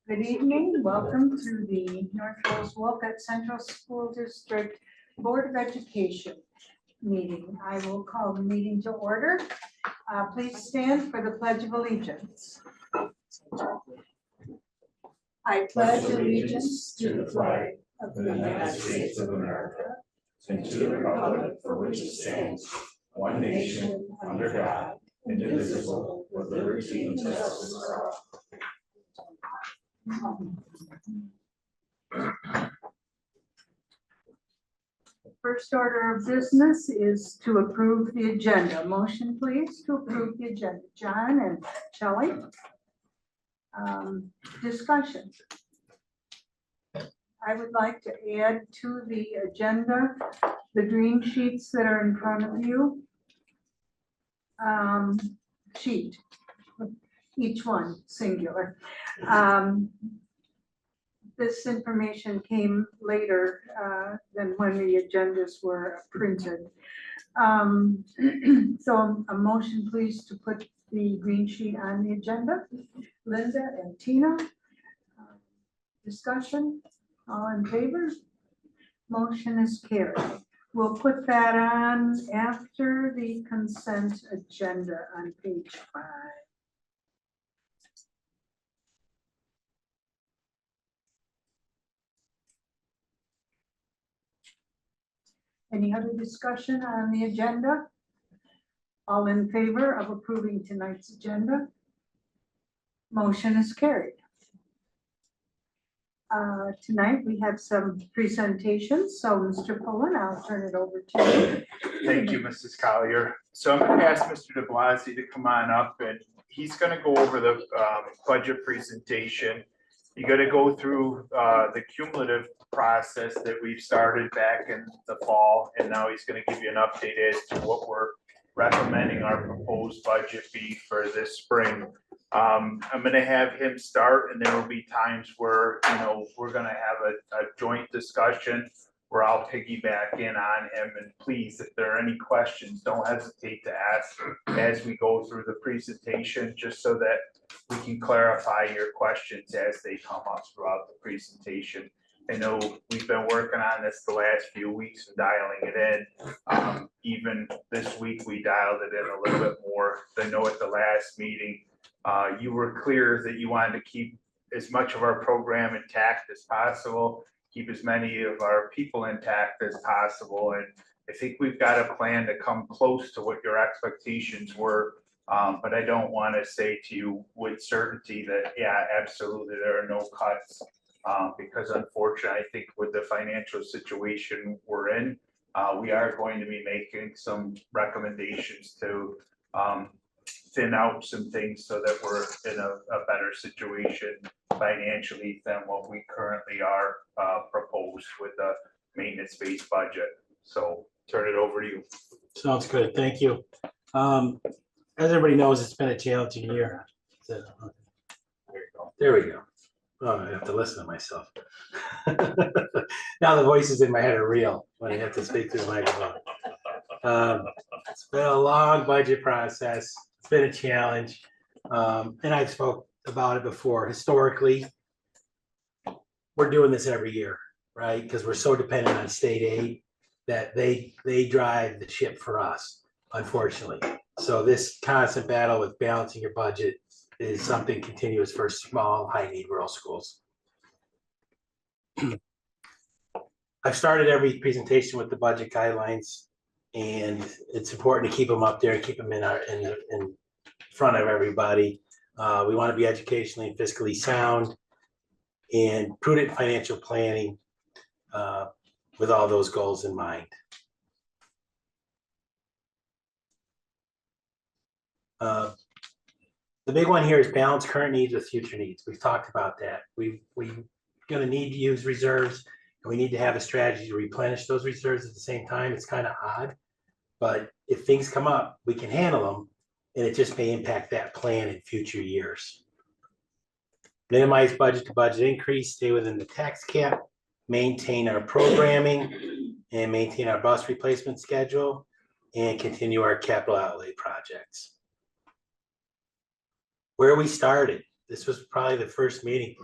Good evening. Welcome to the North Rose-Wolcott Central School District Board of Education meeting. I will call the meeting to order. Please stand for the Pledge of Allegiance. I pledge allegiance to the flag of the United States of America and to the republic for which it stands, one nation, under God, indivisible, with liberty and justice for all. First order of business is to approve the agenda. Motion, please, to approve the agenda. John and Shelley. Discussion. I would like to add to the agenda the green sheets that are in front of you. Sheet, each one singular. This information came later than when the agendas were printed. So a motion, please, to put the green sheet on the agenda. Linda and Tina. Discussion, all in favor? Motion is carried. We'll put that on after the consent agenda on page 5. Any other discussion on the agenda? All in favor of approving tonight's agenda? Motion is carried. Tonight we have some presentations, so Mr. Pullen, I'll turn it over to you. Thank you, Mrs. Collier. So I'm going to ask Mr. de Blasi to come on up, and he's going to go over the budget presentation. You're going to go through the cumulative process that we've started back in the fall, and now he's going to give you an update as to what we're recommending our proposed budget be for this spring. I'm going to have him start, and there will be times where, we're going to have a joint discussion where I'll piggyback in on him. And please, if there are any questions, don't hesitate to ask as we go through the presentation, just so that we can clarify your questions as they come up throughout the presentation. I know we've been working on this the last few weeks and dialing it in. Even this week, we dialed it in a little bit more. I know at the last meeting, you were clear that you wanted to keep as much of our program intact as possible, keep as many of our people intact as possible. And I think we've got a plan to come close to what your expectations were. But I don't want to say to you with certainty that, yeah, absolutely, there are no cuts. Because unfortunately, I think with the financial situation we're in, we are going to be making some recommendations to thin out some things so that we're in a better situation financially than what we currently are proposed with the maintenance-based budget. So turn it over to you. Sounds good. Thank you. As everybody knows, it's been a challenging year. So, There you go. there we go. Oh, I have to listen to myself. Now the voices in my head are real when I have to speak through the microphone. It's been a long budget process. It's been a challenge. And I've spoke about it before. Historically, we're doing this every year, right? Because we're so dependent on state aid that they drive the ship for us, unfortunately. So this constant battle with balancing your budget is something continuous for small, high-need rural schools. I've started every presentation with the budget guidelines, and it's important to keep them up there and keep them in front of everybody. We want to be educationally and fiscally sound and prudent financial planning with all those goals in mind. The big one here is balance current needs with future needs. We've talked about that. We're going to need to use reserves, and we need to have a strategy to replenish those reserves at the same time. It's kind of odd, but if things come up, we can handle them, and it just may impact that plan in future years. Minimize budget to budget increase, stay within the tax cap, maintain our programming, and maintain our bus replacement schedule, and continue our capital outlay projects. Where we started, this was probably the first meeting.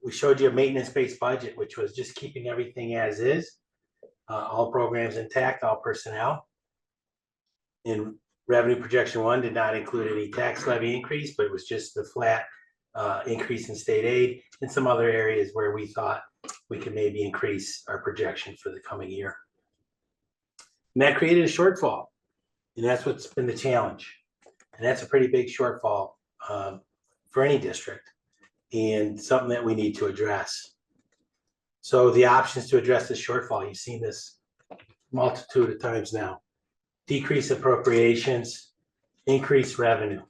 We showed you a maintenance-based budget, which was just keeping everything as is. All programs intact, all personnel. In revenue projection 1 did not include any tax levy increase, but it was just the flat increase in state aid and some other areas where we thought we could maybe increase our projection for the coming year. And that created a shortfall. And that's what's been the challenge. And that's a pretty big shortfall for any district and something that we need to address. So the options to address this shortfall, you've seen this multitude of times now. Decrease appropriations, increase revenue.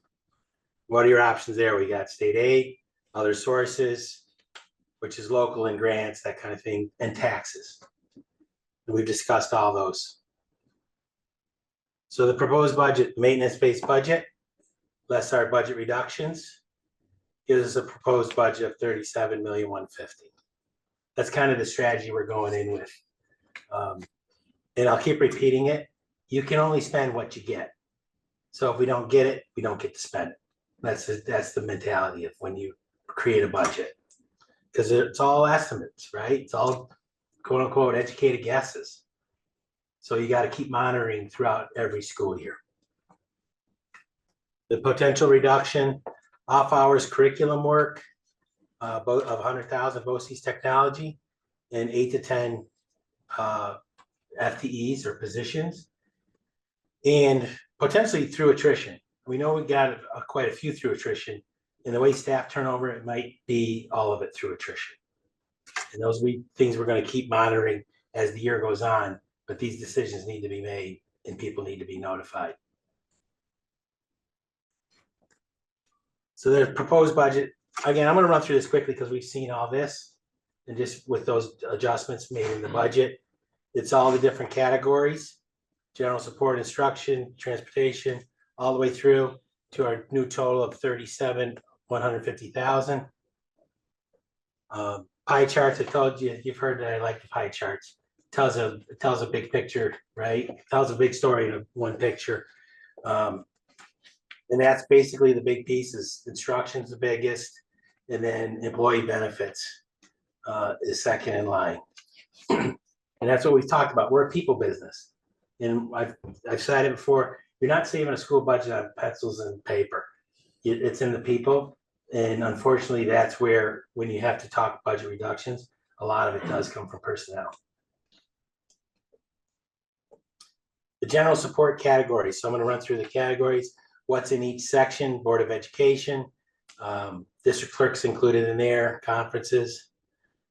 What are your options there? We got state aid, other sources, which is local and grants, that kind of thing, and taxes. And we've discussed all those. So the proposed budget, maintenance-based budget, less our budget reductions, gives us a proposed budget of $37,150,000. That's kind of the strategy we're going in with. And I'll keep repeating it. You can only spend what you get. So if we don't get it, we don't get to spend it. That's the mentality of when you create a budget. Because it's all estimates, right? It's all quote unquote educated guesses. So you got to keep monitoring throughout every school year. The potential reduction, off hours curriculum work, both of 100,000 BOCES technology and 8 to 10 FTEs or positions, and potentially through attrition. We know we got quite a few through attrition, and the way staff turnover, it might be all of it through attrition. And those things we're going to keep monitoring as the year goes on, but these decisions need to be made and people need to be notified. So the proposed budget, again, I'm going to run through this quickly because we've seen all this, and just with those adjustments made in the budget, it's all the different categories: general support, instruction, transportation, all the way through to our new total of $37,150,000. Pie charts, I told you, you've heard that I like the pie charts. It tells a big picture, right? It tells a big story in one picture. And that's basically the big pieces. Instruction's the biggest, and then employee benefits is second in line. And that's what we've talked about. We're a people business. And I've said it before, you're not saving a school budget on pencils and paper. It's in the people. And unfortunately, that's where, when you have to talk budget reductions, a lot of it does come from personnel. The general support categories. So I'm going to run through the categories. What's in each section: Board of Education, district clerks included in there, conferences,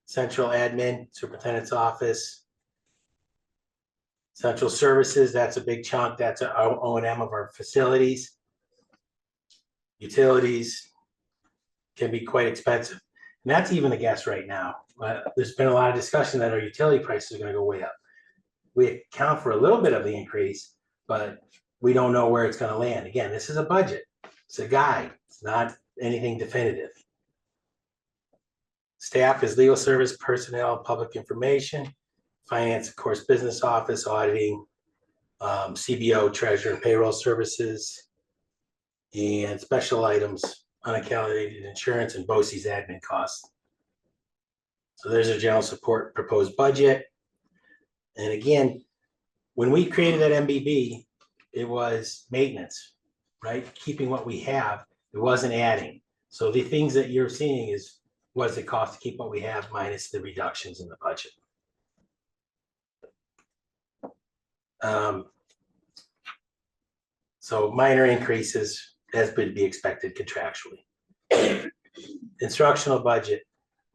central admin, superintendent's office, central services. That's a big chunk. That's our O&M of our facilities. Utilities can be quite expensive. And that's even a guess right now. There's been a lot of discussion that our utility prices are going to go way up. We account for a little bit of the increase, but we don't know where it's going to land. Again, this is a budget. It's a guide. It's not anything definitive. Staff is legal service, personnel, public information, finance, of course, business office, auditing, CBO, treasurer, payroll services, and special items, unallocated insurance, and BOCES admin costs. So there's a general support proposed budget. And again, when we created that MBB, it was maintenance, right? Keeping what we have. It wasn't adding. So the things that you're seeing is what does it cost to keep what we have minus the reductions in the budget. So minor increases as would be expected contractually. Instructional budget.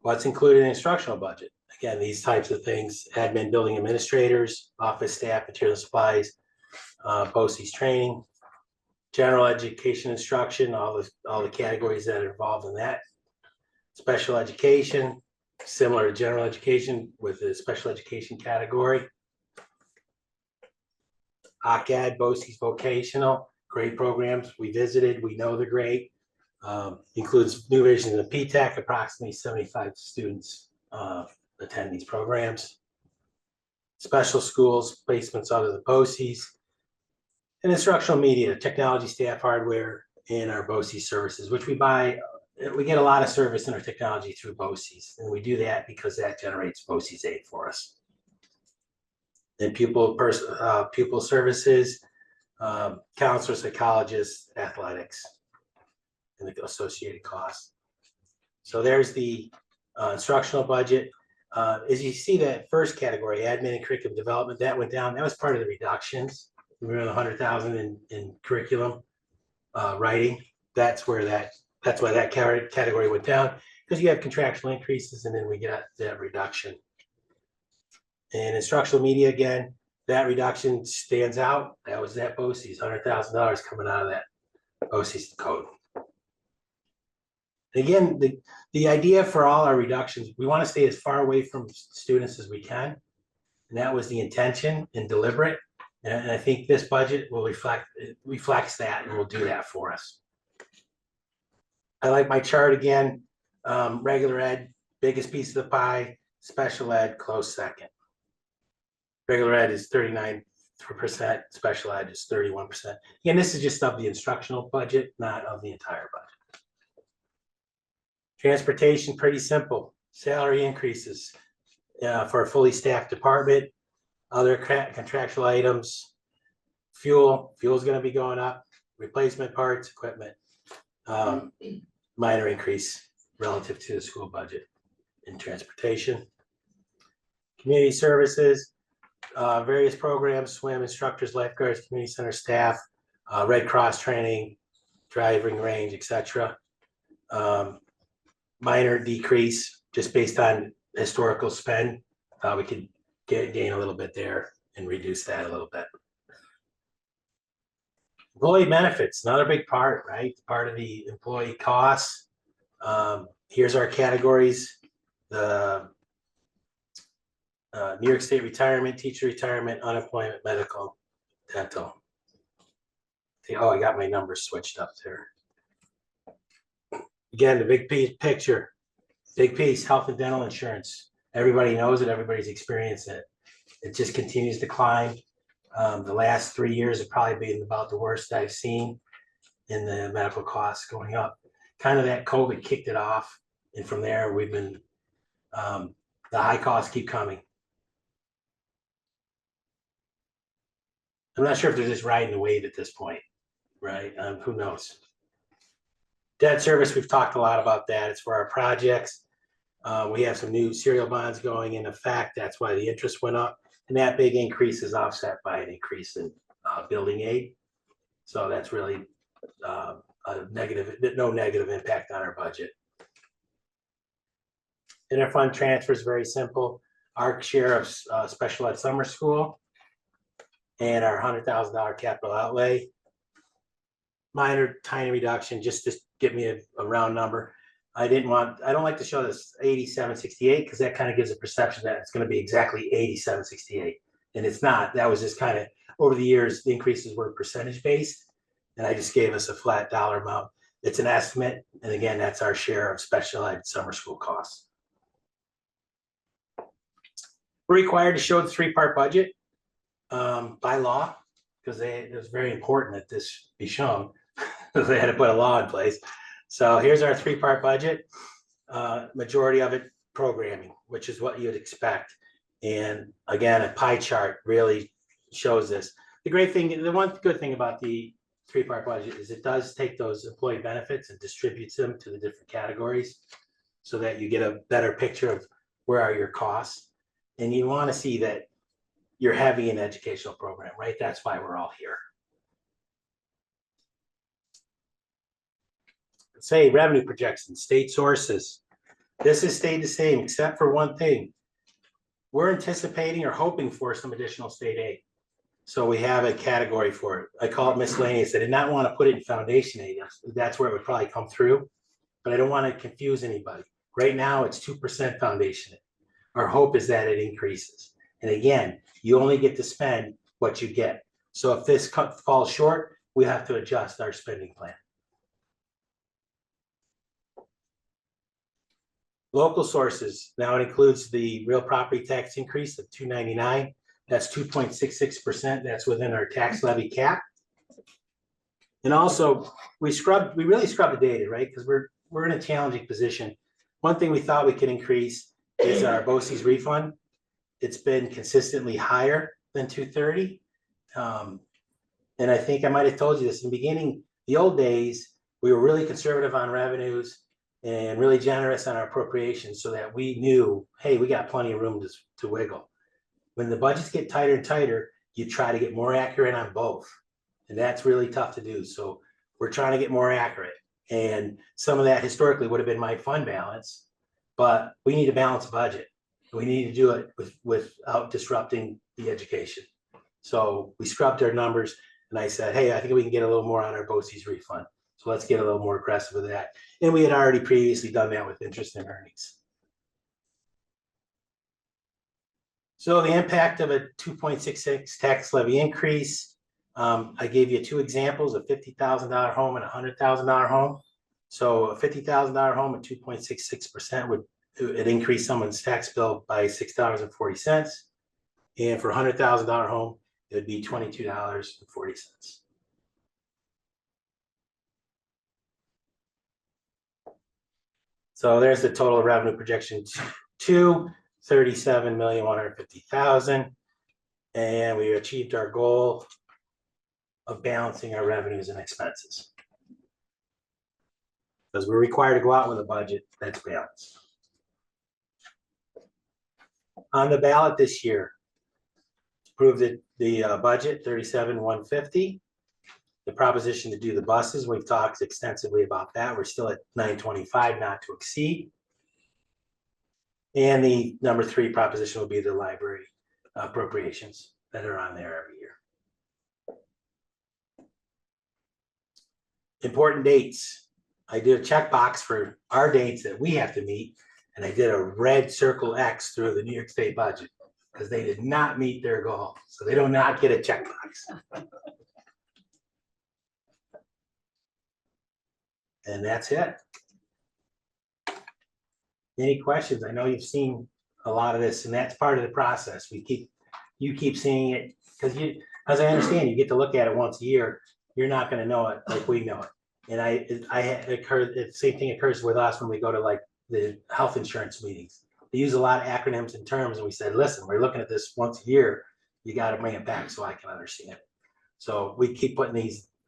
What's included in instructional budget? Again, these types of things: admin, building administrators, office staff, material supplies, BOCES training, general education instruction, all the categories that are involved in that. Special education, similar to general education with the special education category. OCAD, BOCES vocational, great programs. We visited, we know they're great. Includes new versions of PTAC, approximately 75 students attend these programs. Special schools, placements out of the BOCES, and instructional media, technology, staff, hardware, and our BOCES services, which we buy we get a lot of service in our technology through BOCES, and we do that because that generates BOCES aid for us. And pupil services, counselor, psychologists, athletics, and the associated costs. So there's the instructional budget. As you see, that first category, admin and curriculum development, that went down. That was part of the reductions. We were on 100,000 in curriculum writing. That's why that category went down, because you have contractual increases and then we get that reduction. And instructional media, again, that reduction stands out. That was that BOCES, $100,000 coming out of that BOCES code. Again, the idea for all our reductions, we want to stay as far away from students as we can. And that was the intention and deliberate. And I think this budget will reflects that and will do that for us. I like my chart again. Regular ed, biggest piece of the pie, special ed, close second. Regular ed is 39%, special ed is 31%. Again, this is just of the instructional budget, not of the entire budget. Transportation, pretty simple. Salary increases for a fully staffed department. Other contractual items, fuel is going to be going up. Replacement parts, equipment, minor increase relative to the school budget in transportation. Community services, various programs, swim instructors, lifeguards, community center staff, Red Cross training, driving range, etc. Minor decrease just based on historical spend. We could gain a little bit there and reduce that a little bit. Employee benefits, another big part, right? Part of the employee costs. Here's our categories. The New York State retirement, teacher retirement, unemployment, medical, dental. Oh, I got my numbers switched up there. Again, the big picture, big piece, health and dental insurance. Everybody knows it, everybody's experienced it. It just continues to climb. The last 3 years have probably been about the worst I've seen in the medical costs going up. Kind of that COVID kicked it off. And from there, we've been, the high costs keep coming. I'm not sure if they're just riding the wave at this point, right? Who knows? Debt service, we've talked a lot about that. It's for our projects. We have some new serial bonds going into effect. That's why the interest went up. And that big increase is offset by an increase in building aid. So that's really no negative impact on our budget. Interfund transfer is very simple. Our share of special ed summer school and our $100,000 capital outlay. Minor, tiny reduction, just to give me a round number. I don't like to show this 8768 because that kind of gives a perception that it's going to be exactly 8768, and it's not. That was just kind of over the years, the increases were percentage based, and I just gave us a flat dollar amount. It's an estimate, and again, that's our share of special ed summer school costs. We're required to show the three-part budget by law because it was very important that this be shown because they had to put a law in place. So here's our three-part budget. Majority of it programming, which is what you'd expect. And again, a pie chart really shows this. The one good thing about the three-part budget is it does take those employee benefits and distributes them to the different categories so that you get a better picture of where are your costs. And you want to see that you're heavy in educational program, right? That's why we're all here. Say revenue projections, state sources. This has stayed the same except for one thing. We're anticipating or hoping for some additional state aid. So we have a category for it. I call it miscellaneous. I did not want to put it in foundation aid. That's where it would probably come through, but I don't want to confuse anybody. Right now it's 2% foundation aid. Our hope is that it increases. And again, you only get to spend what you get. So if this falls short, we have to adjust our spending plan. Local sources, now it includes the real property tax increase of $299. That's 2.66%. That's within our tax levy cap. And also we really scrub the data, right? Because we're in a challenging position. One thing we thought we could increase is our BOCES refund. It's been consistently higher than 230. And I think I might have told you this in the beginning, the old days, we were really conservative on revenues and really generous on our appropriations so that we knew, hey, we got plenty of room to wiggle. When the budgets get tighter and tighter, you try to get more accurate on both. And that's really tough to do. So we're trying to get more accurate. And some of that historically would have been my fund balance, but we need to balance a budget. We need to do it without disrupting the education. So we scrubbed our numbers and I said, hey, I think we can get a little more on our BOCES refund. So let's get a little more aggressive with that. And we had already previously done that with interest and earnings. So the impact of a 2.66 tax levy increase, I gave you 2 examples, a $50,000 home and a $100,000 home. So a $50,000 home at 2.66% would increase someone's tax bill by $6.40. And for a $100,000 home, it would be $22.40. So there's the total revenue projection to $37,150,000. And we achieved our goal of balancing our revenues and expenses. Because we're required to go out with a budget that's balanced. On the ballot this year, to approve the budget, $37,150. The proposition to do the buses, we've talked extensively about that. We're still at $925, not to exceed. And the number 3 proposition will be the library appropriations that are on there every year. Important dates. I did a checkbox for our dates that we have to meet, and I did a red circle X through the New York State budget because they did not meet their goal. So they do not get a checkbox. And that's it. Any questions? I know you've seen a lot of this, and that's part of the process. You keep seeing it because as I understand, you get to look at it once a year. You're not going to know it like we know it. And the same thing occurs with us when we go to like the health insurance meetings. They use a lot of acronyms and terms, and we said, listen, we're looking at this once a year. You got to bring it back so I can understand it. So we keep putting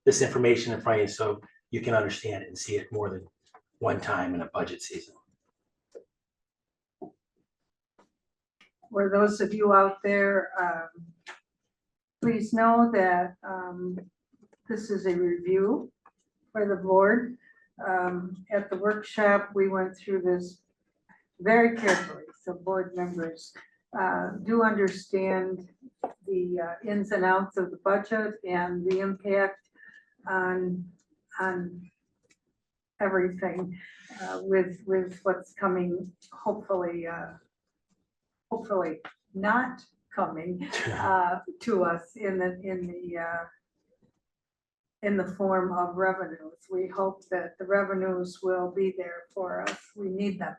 this information in front of you so you can understand it and see it more than one time in a budget season. For those of you out there, please know that this is a review for the board. At the workshop, we went through this very carefully, so board members do understand the ins and outs of the budget and the impact on everything with what's coming, hopefully not coming to us in the form of revenues. We hope that the revenues will be there for us. We need them.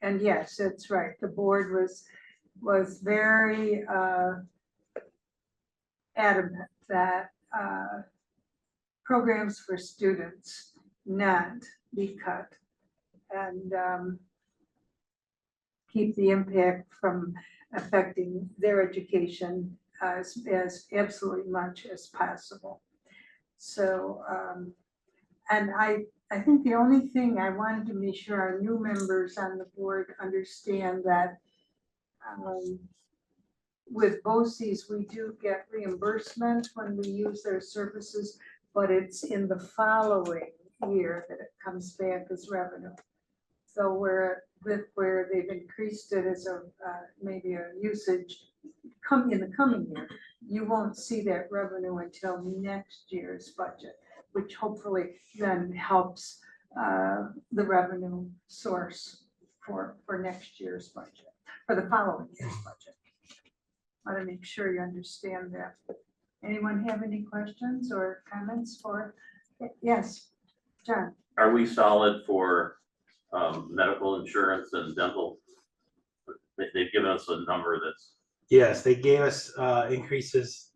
And yes, it's right. The board was very adamant that programs for students not be cut and keep the impact from affecting their education as absolutely much as possible. So, and I think the only thing I wanted to make sure our new members on the board understand that with BOCES, we do get reimbursement when we use their services, but it's in the following year that it comes back as revenue. So where they've increased it as maybe a usage in the coming year, you won't see that revenue until next year's budget, which hopefully then helps the revenue source for next year's budget, for the following year's budget. I want to make sure you understand that. Anyone have any questions or comments for? Yes, John. Are we solid for medical insurance and dental? They've given us a number that's. Yes, they gave us increases.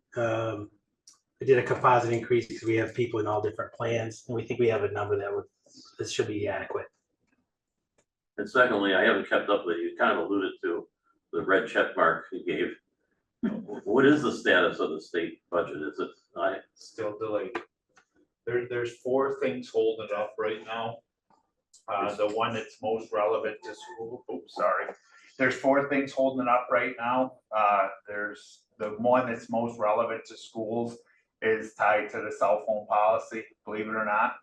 I did a composite increase because we have people in all different plans, and we think we have a number that should be adequate. And secondly, I haven't kept up with you, kind of alluded to the red check mark you gave. What is the status of the state budget? Is it, Still delayed. There's 4 things holding it up right now. The one that's most relevant to school, oops, sorry. There's 4 things holding it up right now. There's the one that's most relevant to schools is tied to the cell phone policy, believe it or not.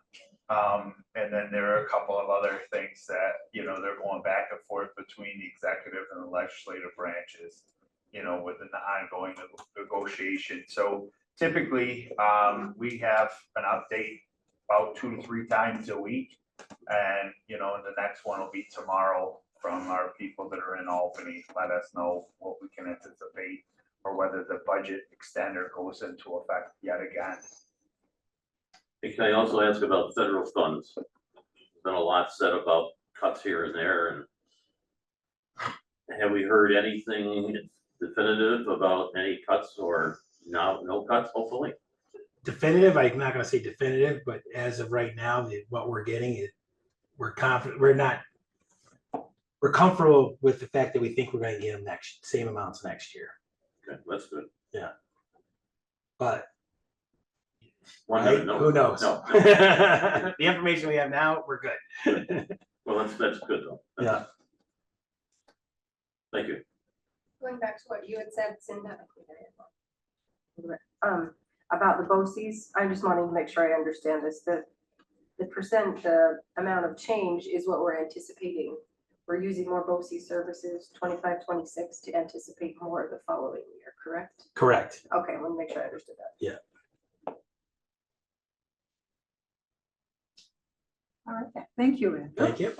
And then there are a couple of other things that, you know, they're going back and forth between the executive and the legislative branches, you know, within the ongoing negotiation. So typically, we have an update about 2 to 3 times a week. And, you know, the next one will be tomorrow from our people that are in Albany. Let us know what we can anticipate or whether the budget extender goes into effect yet again. can I also ask about federal funds? There's been a lot said about cuts here and there, and have we heard anything definitive about any cuts or no cuts, hopefully? Definitive, I'm not gonna say definitive, but as of right now, what we're getting is, we're confident, we're comfortable with the fact that we think we're gonna get them same amounts next year. Okay, that's good. But One right, never knows. who knows? No. The information we have now, we're good. Well, that's good though. Yeah. Thank you. Going back to what you had said, Cinda, about the BOCES, I just wanted to make sure I understand this, the amount of change is what we're anticipating. We're using more BOCES services, 25, 26 to anticipate more the following year, correct? Correct. Okay, I want to make sure I understood that. All right, thank you, Andrew. Thank you.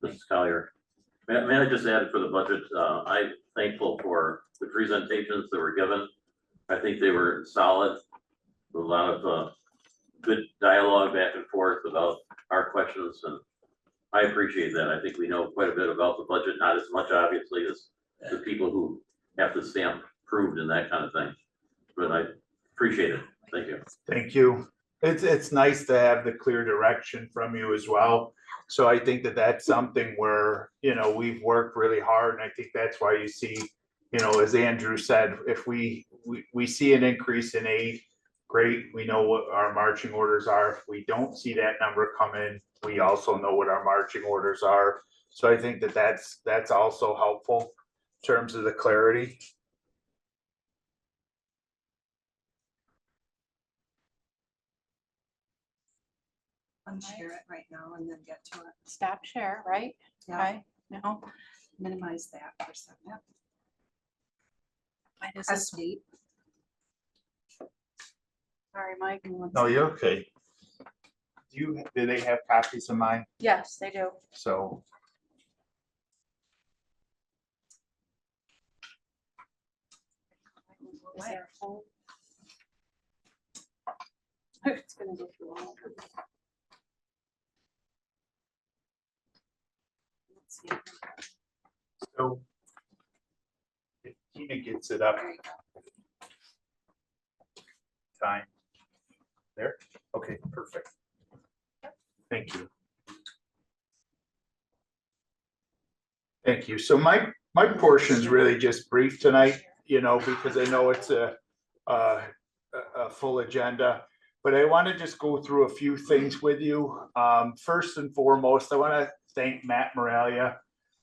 Mrs. Collier, may I just add for the budget, I'm thankful for the presentations that were given. I think they were solid, a lot of good dialogue back and forth about our questions, and I appreciate that. I think we know quite a bit about the budget, not as much obviously as the people who have to stamp approved and that kind of thing, but I appreciate it. Thank you. Thank you. It's nice to have the clear direction from you as well. So I think that that's something where, you know, we've worked really hard, and I think that's why you see, you know, as Andrew said, if we see an increase in aid, great, we know what our marching orders are. If we don't see that number come in, we also know what our marching orders are. So I think that that's also helpful in terms of the clarity. Unshare it right now and then get to it. Stop share, right? Yeah. Okay, no, Minimize that for a second. why does Press this, delete. sorry, Mike. No, you're okay. Do they have copies of mine? Yes, they do. So. Is there a whole- It's gonna go through all of them. Let's see. So if Tina gets it up, There you go. time. There, okay, perfect. Thank you. Thank you. So my portion is really just brief tonight, you know, because I know it's a full agenda. But I want to just go through a few things with you. First and foremost, I want to thank Matt Moralia.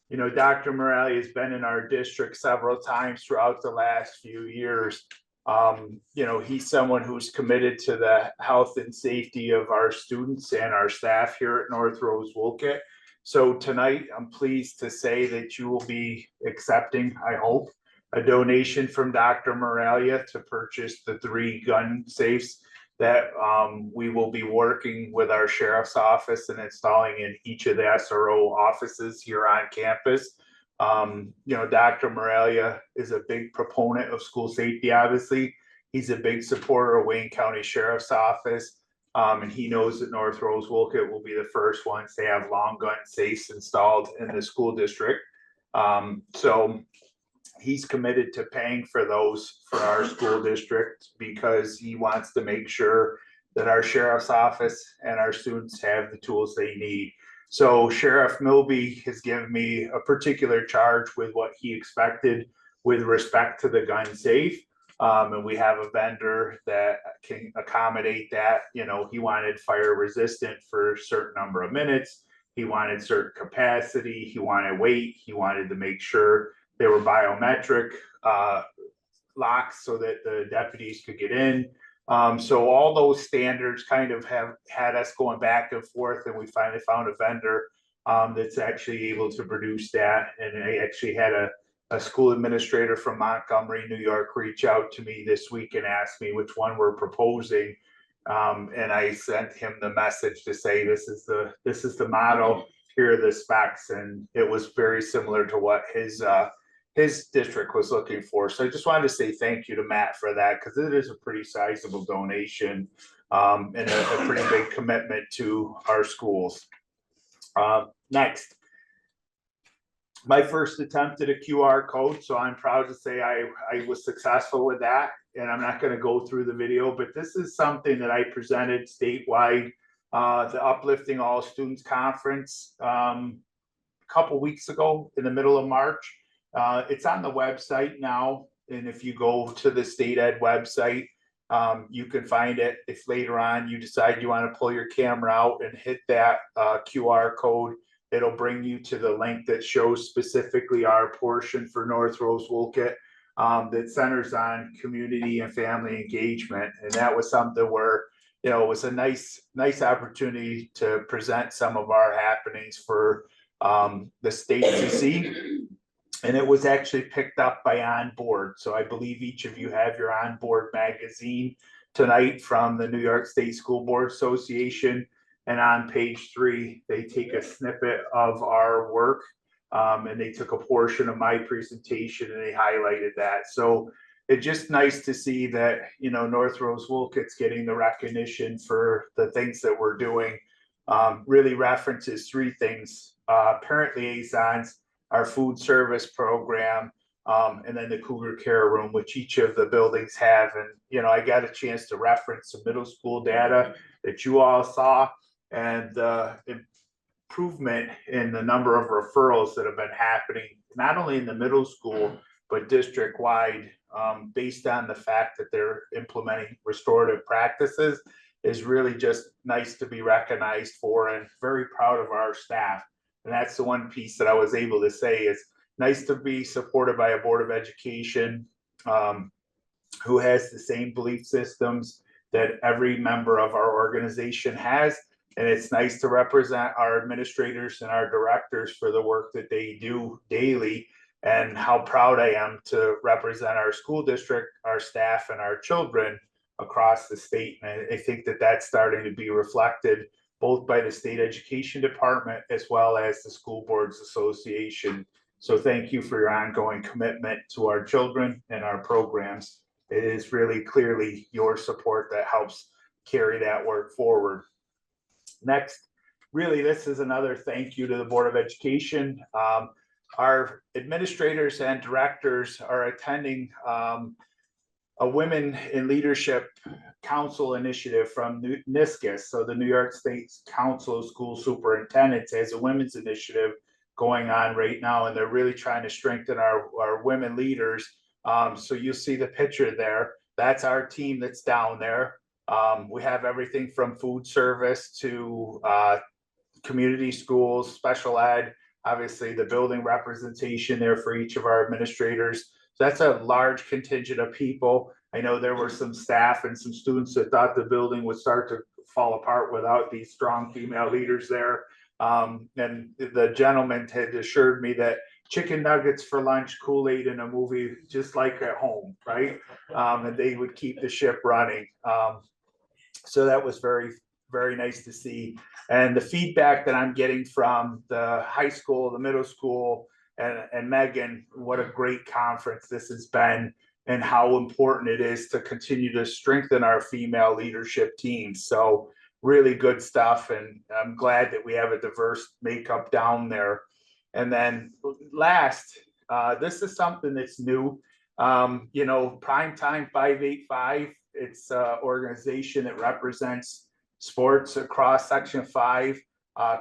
You know, Dr. Moralia has been in our district several times throughout the last few years. You know, he's someone who's committed to the health and safety of our students and our staff here at North Rose-Wolcott. So tonight, I'm pleased to say that you will be accepting, I hope, a donation from Dr. Moralia to purchase the 3 gun safes that we will be working with our sheriff's office and installing in each of the SRO offices here on campus. Dr. Morelia is a big proponent of school safety, obviously. He's a big supporter of Wayne County Sheriff's Office. And he knows that North Rose-Wolcott will be the first ones to have long gun safes installed in the school district. So he's committed to paying for those for our school district because he wants to make sure that our sheriff's office and our students have the tools they need. So Sheriff Milby has given me a particular charge with what he expected with respect to the gun safe. And we have a vendor that can accommodate that. He wanted fire resistant for a certain number of minutes. He wanted certain capacity. He wanted weight. He wanted to make sure they were biometric locks so that the deputies could get in. So all those standards kind of have had us going back and forth, and we finally found a vendor that's actually able to produce that. And I actually had a school administrator from Montgomery, New York, reach out to me this week and ask me which one we're proposing. And I sent him the message to say, this is the model, here are the specs. And it was very similar to what his district was looking for. So I just wanted to say thank you to Matt for that, because it is a pretty sizable donation and a pretty big commitment to our schools. Next, my first attempt at a QR code. So I'm proud to say I was successful with that. And I'm not going to go through the video, but this is something that I presented statewide, the Uplifting All Students Conference a couple weeks ago in the middle of March. It's on the website now. And if you go to the state ed website, you can find it. If later on you decide you want to pull your camera out and hit that QR code, it'll bring you to the link that shows specifically our portion for North Rose-Wolcott that centers on community and family engagement. And that was something where, it was a nice opportunity to present some of our happenings for the state to see. And it was actually picked up by On Board. So I believe each of you have your On Board magazine tonight from the New York State School Board Association. And on page 3, they take a snippet of our work and they took a portion of my presentation and they highlighted that. So it's just nice to see that, North Rose-Wolcott's getting the recognition for the things that we're doing. Really references 3 things: parent liaisons, our food service program, and then the Cougar Care Room, which each of the buildings have. And, I got a chance to reference some middle school data that you all saw, and improvement in the number of referrals that have been happening, not only in the middle school, but district-wide, based on the fact that they're implementing restorative practices, is really just nice to be recognized for, and very proud of our staff. And that's the one piece that I was able to say is nice to be supported by a Board of Education who has the same belief systems that every member of our organization has. And it's nice to represent our administrators and our directors for the work that they do daily, and how proud I am to represent our school district, our staff, and our children across the state. And I think that that's starting to be reflected both by the state education department as well as the School Boards Association. So thank you for your ongoing commitment to our children and our programs. It is really clearly your support that helps carry that work forward. Next, really, this is another thank you to the Board of Education. Our administrators and directors are attending a Women in Leadership Council initiative from NISCUS. So the New York State Council of School Superintendents has a women's initiative going on right now, and they're really trying to strengthen our women leaders. So you'll see the picture there. That's our team that's down there. We have everything from food service to community schools, special ed, obviously the building representation there for each of our administrators. So that's a large contingent of people. I know there were some staff and some students that thought the building would start to fall apart without these strong female leaders there. And the gentleman had assured me that chicken nuggets for lunch, Kool-Aid, and a movie, just like at home, right? And they would keep the ship running. So that was very, very nice to see. And the feedback that I'm getting from the high school, the middle school, and Megan, what a great conference this has been, and how important it is to continue to strengthen our female leadership teams. So really good stuff, and I'm glad that we have a diverse makeup down there. And then last, this is something that's new. Primetime 585, it's an organization that represents sports across Section 5.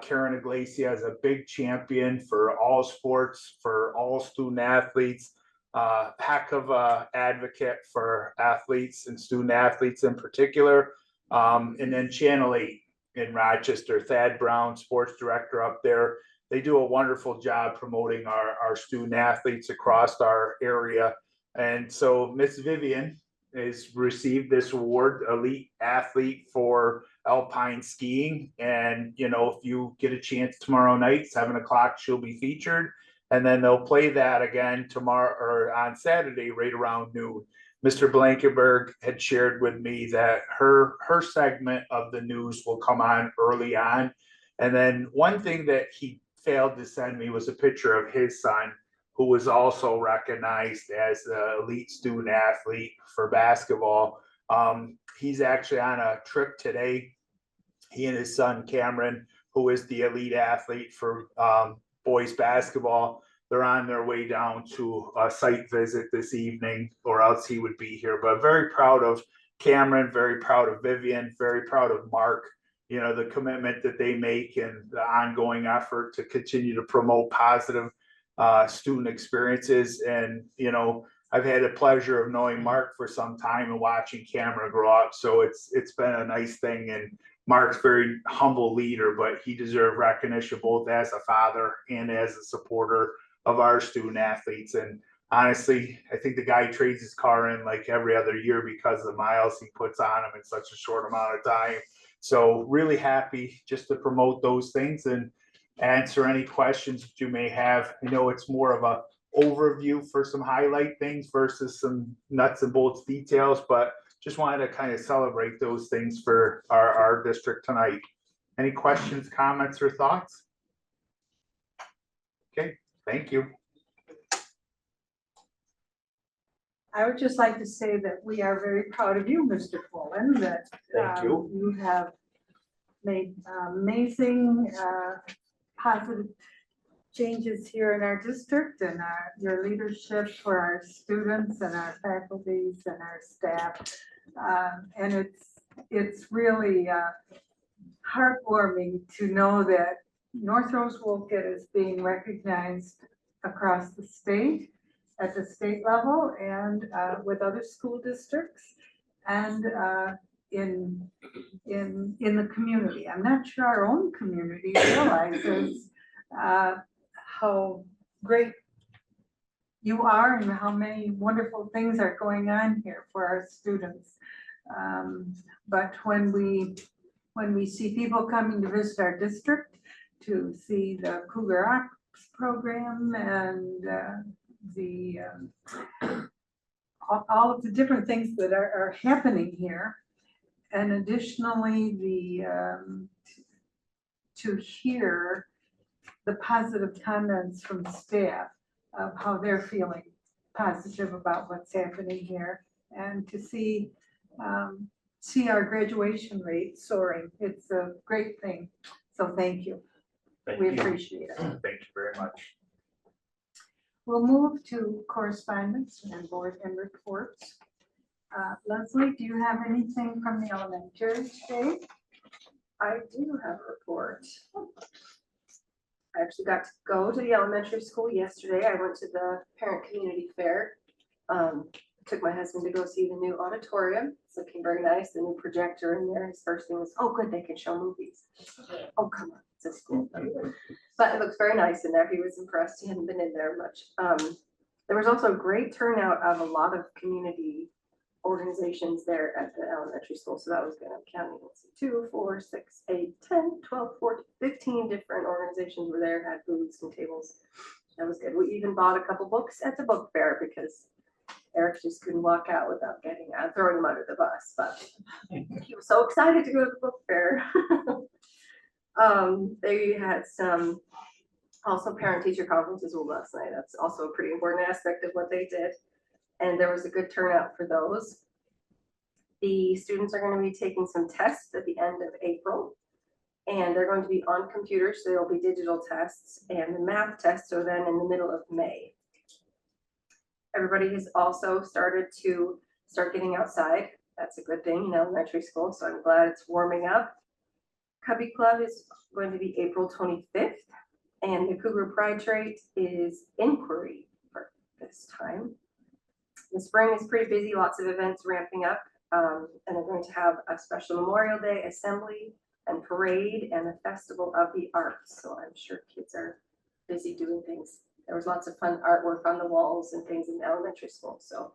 Karen Iglesias is a big champion for all sports, for all student athletes, heck of a advocate for athletes and student athletes in particular. And then Channel 8 in Rochester, Thad Brown, sports director up there. They do a wonderful job promoting our student athletes across our area. And so Miss Vivian has received this award, elite athlete for alpine skiing. And, if you get a chance tomorrow night, 7:00, she'll be featured. And then they'll play that again tomorrow or on Saturday, right around noon. Mr. Blankenberg had shared with me that her segment of the news will come on early on. And then one thing that he failed to send me was a picture of his son, who was also recognized as the elite student athlete for basketball. He's actually on a trip today. He and his son Cameron, who is the elite athlete for boys basketball, they're on their way down to a site visit this evening, or else he would be here. But very proud of Cameron, very proud of Vivian, very proud of Mark. The commitment that they make and the ongoing effort to continue to promote positive student experiences. And, I've had the pleasure of knowing Mark for some time and watching Cameron grow up. So it's been a nice thing. And Mark's very humble leader, but he deserved recognition both as a father and as a supporter of our student athletes. And honestly, I think the guy trades his car in like every other year because of the miles he puts on him in such a short amount of time. So really happy just to promote those things and answer any questions that you may have. I know it's more of a overview for some highlight things versus some nuts and bolts details, but just wanted to kind of celebrate those things for our district tonight. Any questions, comments, or thoughts? Okay, thank you. I would just like to say that we are very proud of you, Mr. Pullen, that Thank you. you have made amazing positive changes here in our district, and your leadership for our students and our faculties and our staff. And it's really heartwarming to know that North Rose-Wolcott is being recognized across the state, at the state level, and with other school districts, and in the community. I'm not sure our own community realizes how great you are and how many wonderful things are going on here for our students. But when we see people coming to visit our district to see the Cougar Ops program and all of the different things that are happening here, and additionally to hear the positive comments from staff of how they're feeling positive about what's happening here, and to see our graduation rate soaring. It's a great thing. So thank you. We appreciate it. Thank you very much. We'll move to correspondence and board and reports. Leslie, do you have anything from the elementary today? I do have a report. I actually got to go to the elementary school yesterday. I went to the parent community fair. Took my husband to go see the new auditorium. It's looking very nice. The new projector in there. His first thing was, oh, good, they can show movies. Oh, come on, it's a school. But it looks very nice in there. He was impressed. He hadn't been in there much. There was also a great turnout of a lot of community organizations there at the elementary school. So that was good. I'm counting. Let's see, 2, 4, 6, 8, 10, 12, 14, 15 different organizations were there, had booths and tables. That was good. We even bought a couple books at the book fair because Eric just couldn't walk out without throwing him under the bus, but he was so excited to go to the book fair. They had some also parent-teacher conferences last night. That's also a pretty important aspect of what they did. And there was a good turnout for those. The students are going to be taking some tests at the end of April. And they're going to be on computers, so they'll be digital tests. And the math tests are then in the middle of May. Everybody has also started to getting outside. That's a good thing in elementary school, so I'm glad it's warming up. Cubby Club is going to be April 25th, and the Cougar Pride Trait is inquiry for this time. The spring is pretty busy, lots of events ramping up, and they're going to have a special Memorial Day assembly and parade and a festival of the arts. So I'm sure kids are busy doing things. There was lots of fun artwork on the walls and things in the elementary school. So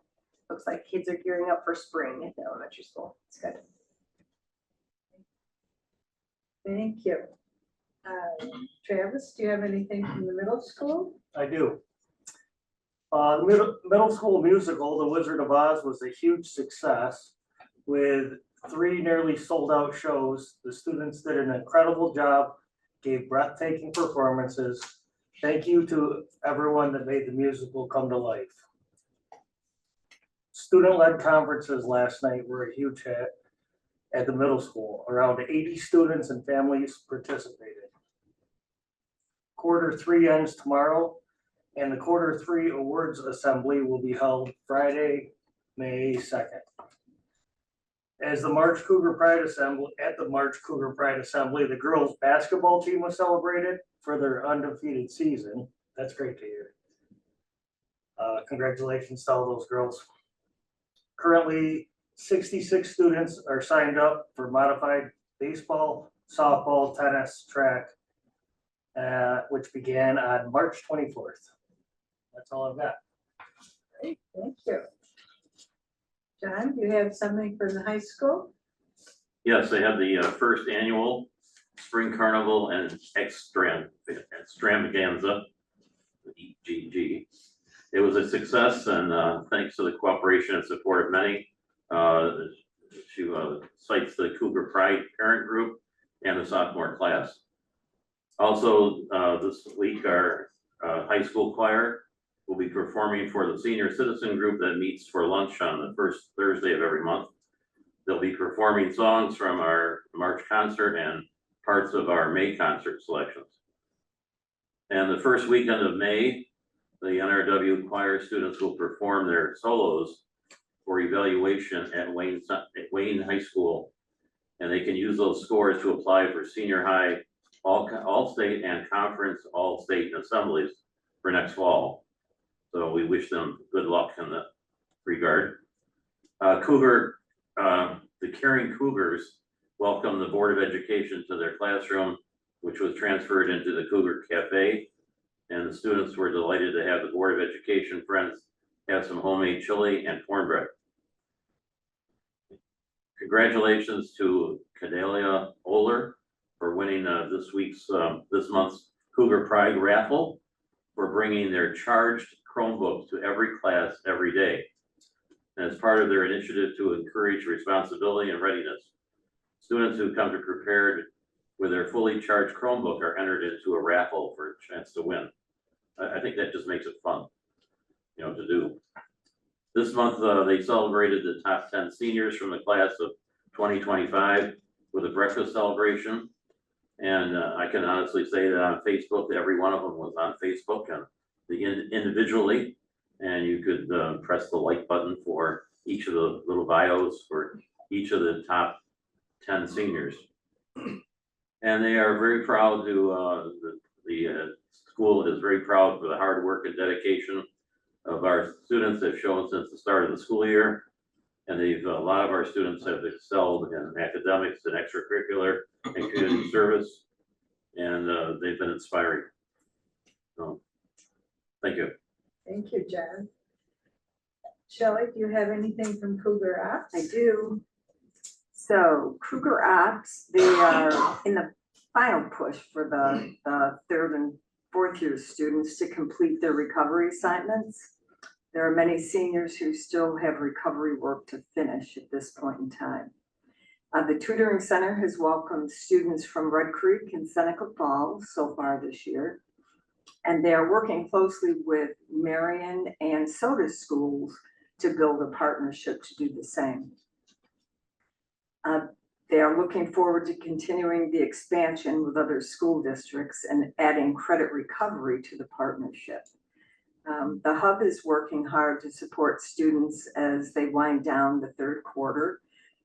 looks like kids are gearing up for spring at the elementary school. It's good. Thank you. Travis, do you have anything from the middle school? I do. The middle school musical, The Wizard of Oz, was a huge success with 3 nearly sold out shows. The students did an incredible job, gave breathtaking performances. Thank you to everyone that made the musical come to life. Student-led conferences last night were a huge hit at the middle school. Around 80 students and families participated. Quarter 3 ends tomorrow, and the quarter 3 awards assembly will be held Friday, May 2nd. At the March Cougar Pride Assembly, the girls basketball team was celebrated for their undefeated season. That's great to hear. Congratulations to all those girls. Currently, 66 students are signed up for modified baseball, softball, tennis, track, which began on March 24th. That's all I've got. Great, thank you. John, do you have something for the high school? Yes, they have the first annual Spring Carnival and Extravaganza, EGG. It was a success, and thanks to the cooperation and support of many. She cites the Cougar Pride parent group and the sophomore class. Also, this week, our high school choir will be performing for the senior citizen group that meets for lunch on the first Thursday of every month. They'll be performing songs from our March concert and parts of our May concert selections. And the first weekend of May, the NRW choir students will perform their solos for evaluation at Wayne High School. And they can use those scores to apply for senior high, all state and conference, all state assemblies for next fall. So we wish them good luck in that regard. The Caring Cougars welcome the Board of Education to their classroom, which was transferred into the Cougar Cafe. And the students were delighted to have the Board of Education friends have some homemade chili and cornbread. Congratulations to Cadelia Oler for winning this month's Cougar Pride raffle, for bringing their charged Chromebooks to every class every day. And as part of their initiative to encourage responsibility and readiness, students who come to prepared with their fully charged Chromebook are entered into a raffle for a chance to win. I think that just makes it fun, to do. This month, they celebrated the top 10 seniors from the class of 2025 with a breakfast celebration. And I can honestly say that on Facebook, every one of them was on Facebook and individually, and you could press the like button for each of the little bios for each of the top 10 seniors. And they are very proud to, the school is very proud for the hard work and dedication of our students have shown since the start of the school year. And a lot of our students have excelled in academics and extracurricular and community service. And they've been inspiring. So, thank you. Thank you, John. Shelley, do you have anything from Cougar Ops? I do. So Cougar Ops, they are in the final push for the 3rd and 4th year students to complete their recovery assignments. There are many seniors who still have recovery work to finish at this point in time. The tutoring center has welcomed students from Red Creek and Seneca Falls so far this year. And they are working closely with Marion and Soda schools to build a partnership to do the same. They are looking forward to continuing the expansion with other school districts and adding credit recovery to the partnership. The hub is working hard to support students as they wind down the third quarter.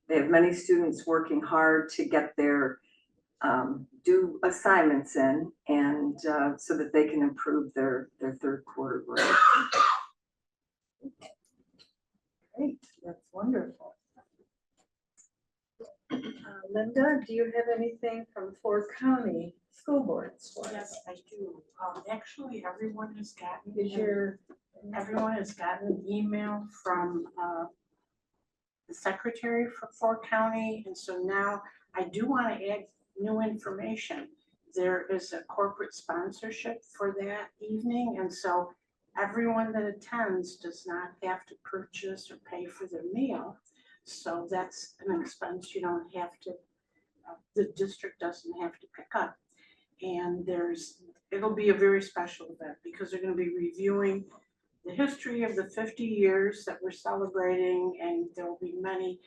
They have many students working hard to get their due assignments in and so that they can improve their third quarter grade. Great, that's wonderful. Linda, do you have anything from Fort County School Boards for us? Yes, I do. Actually, everyone has gotten, Is an email from the secretary for Fort County, and so now I do want to add new information. There is a corporate sponsorship for that evening, and so everyone that attends does not have to purchase or pay for their meal. So that's an expense you don't have to, the district doesn't have to pick up. And it'll be a very special event because they're going to be reviewing the history of the 50 years that we're celebrating, and there will be many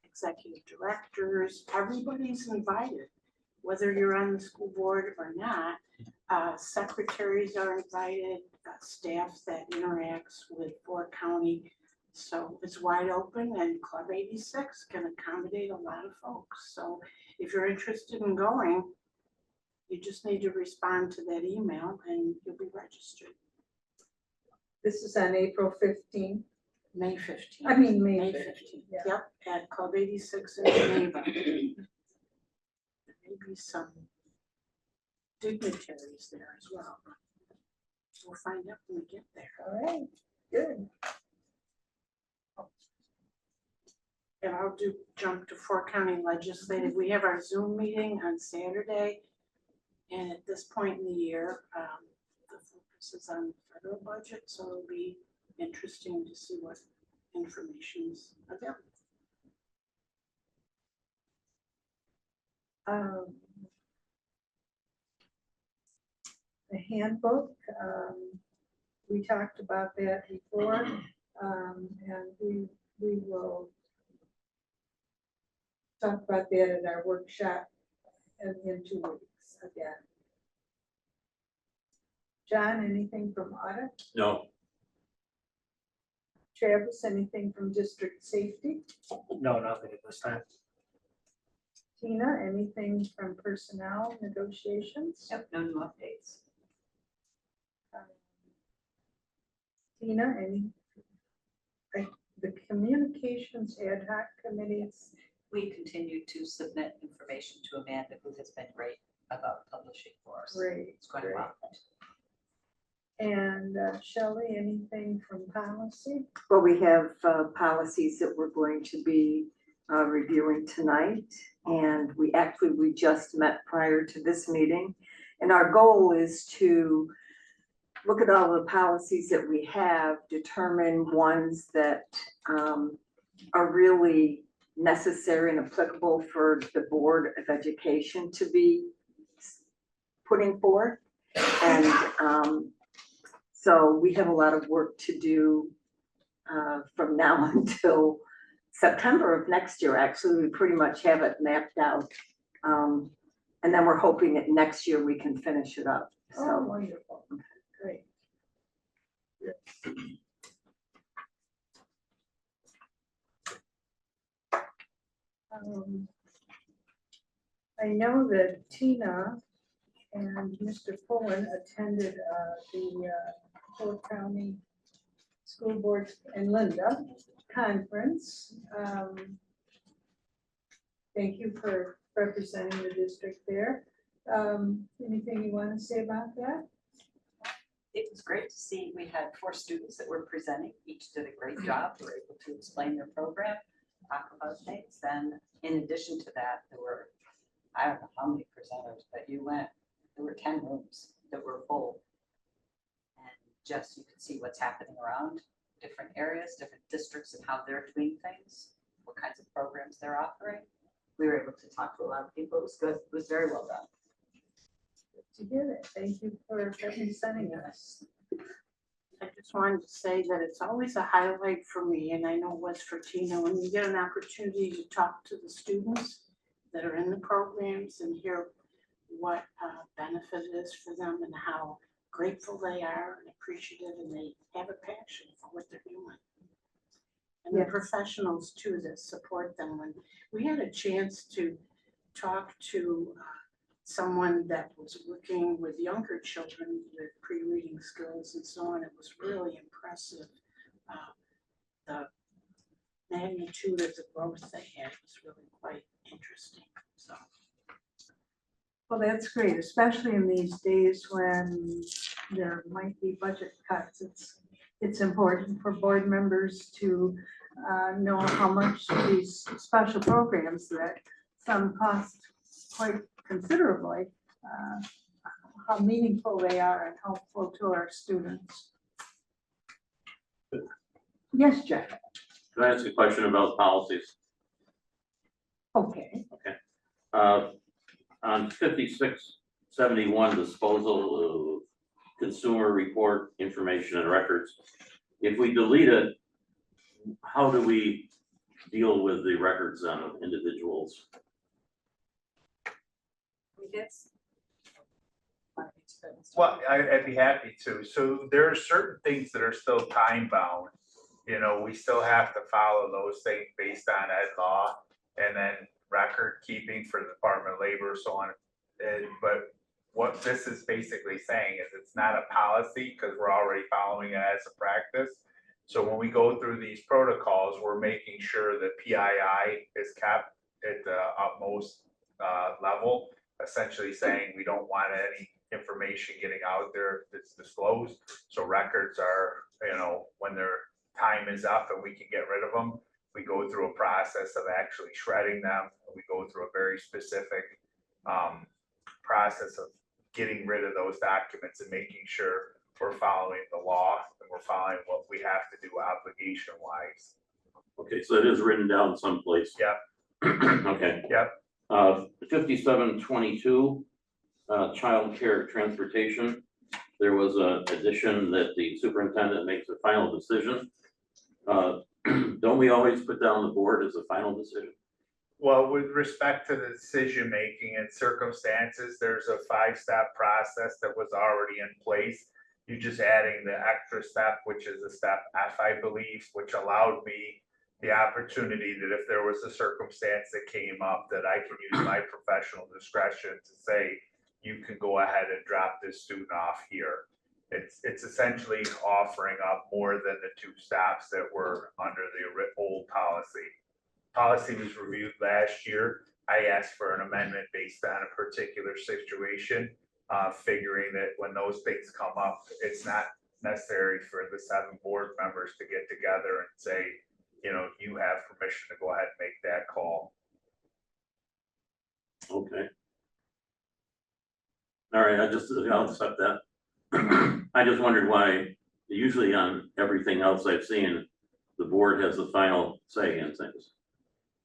executive directors. Everybody's invited, whether you're on the school board or not. Secretaries are invited, staff that interacts with Fort County. So it's wide open, and Club 86 can accommodate a lot of folks. So if you're interested in going, you just need to respond to that email and you'll be registered. This is on April 15th. May 15th. I mean, May May 15th. 15th, Yeah. yep, at Club 86 in Geneva. There may be some dignitaries there as well. We'll find out when we get there. All right, good. And I'll jump to Fort County Legislative. We have our Zoom meeting on Saturday. And at this point in the year, the focus is on the federal budget, so it'll be interesting to see what information is available. The handbook, we talked about that before, and we will talk about that at our workshop in 2 weeks again. John, anything from audit? No, Travis, anything from district safety? No, nothing at this time. Tina, anything from personnel negotiations? Yep, no new updates. Tina, the communications ad hoc committees? We continue to submit information to Amanda, who has been great about publishing for us. Great, It's going great. well. And Shelley, anything from policy? Well, we have policies that we're going to be reviewing tonight. And we just met prior to this meeting. And our goal is to look at all the policies that we have, determine ones that are really necessary and applicable for the Board of Education to be putting forth. And so we have a lot of work to do from now until September of next year. Actually, we pretty much have it mapped out. And then we're hoping that next year we can finish it up. Oh, So wonderful, great. I know that Tina and Mr. Pullen attended the Fort County School Board and Linda conference. Thank you for representing the district there. Anything you want to say about that? It was great to see. We had 4 students that were presenting. Each did a great job. They were able to explain their program, talk about things. Then in addition to that, there were, I don't know how many presenters, but there were 10 rooms that were full. And just you can see what's happening around different areas, different districts and how they're doing things, what kinds of programs they're offering. We were able to talk to a lot of people. It was good. It was very well done. To get it. Thank you for presenting us. I just wanted to say that it's always a highlight for me, and I know it was for Tina, when you get an opportunity to talk to the students that are in the programs and hear what benefit it is for them and how grateful they are and appreciative, and they have a passion for what they're doing. And the Yes. professionals too that support them. When we had a chance to talk to someone that was working with younger children with pre-reading skills and so on, it was really impressive. The magnitude of the growth they had was really quite interesting, so. Well, that's great, especially in these days when there might be budget cuts. It's important for board members to know how much these special programs that some cost quite considerably, how meaningful they are and helpful to our students. Yes, Jeff. Can I ask a question about policies? Okay. On 5671, disposal of consumer report information and records, if we delete it, how do we deal with the records on individuals? Yes. Well, I'd be happy to. So there are certain things that are still time bound. You know, we still have to follow those things based on ed law and then record keeping for the Department of Labor, so on. But what this is basically saying is it's not a policy because we're already following it as a practice. So when we go through these protocols, we're making sure that PII is kept at the utmost level, essentially saying we don't want any information getting out there that's disclosed. So records are, you know, when their time is up and we can get rid of them, we go through a process of actually shredding them. We go through a very specific process of getting rid of those documents and making sure we're following the law and we're following what we have to do obligation wise. Okay, so it is written down someplace. Yep. Okay. Yep. 5722, child care transportation. There was an addition that the superintendent makes a final decision. Don't we always put down the board as a final decision? Well, with respect to the decision making and circumstances, there's a 5-step process that was already in place. You're just adding the extra step, which is a step F, I believe, which allowed me the opportunity that if there was a circumstance that came up, that I can use my professional discretion to say, you can go ahead and drop this student off here. It's essentially offering up more than the 2 stops that were under the old policy. Policy was reviewed last year. I asked for an amendment based on a particular situation, figuring that when those things come up, it's not necessary for the 7 board members to get together and say, you know, you have permission to go ahead and make that call. Okay. All right, I'll accept that. I just wondered why, usually on everything else I've seen, the board has the final say in things.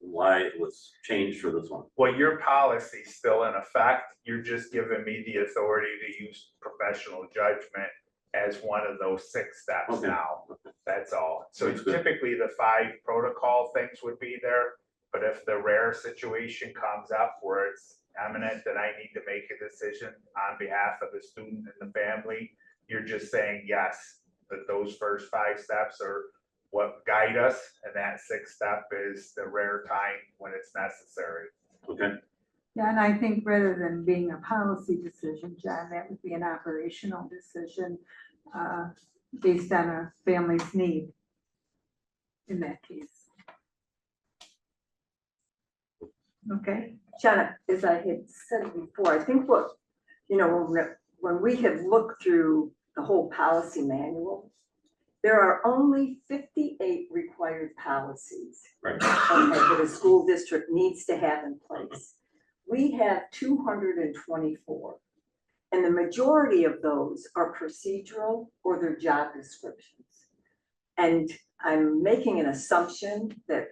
Why it was changed for this one? Well, your policy is still in effect. You're just giving me the authority to use professional judgment as one of those 6 steps Okay. now. That's all. So That's good. typically the 5 protocol things would be there, but if the rare situation comes up where it's eminent that I need to make a decision on behalf of the student and the family, you're just saying yes, that those first 5 steps are what guide us, and that 6th step is the rare time when it's necessary. Okay. Yeah, and I think rather than being a policy decision, John, that would be an operational decision based on a family's need in that case. Okay. Shanna, as I had said before, I think what, you know, when we have looked through the whole policy manual, there are only 58 required policies. Right. Okay, that a school district needs to have in place. We have 224. And the majority of those are procedural or they're job descriptions. And I'm making an assumption that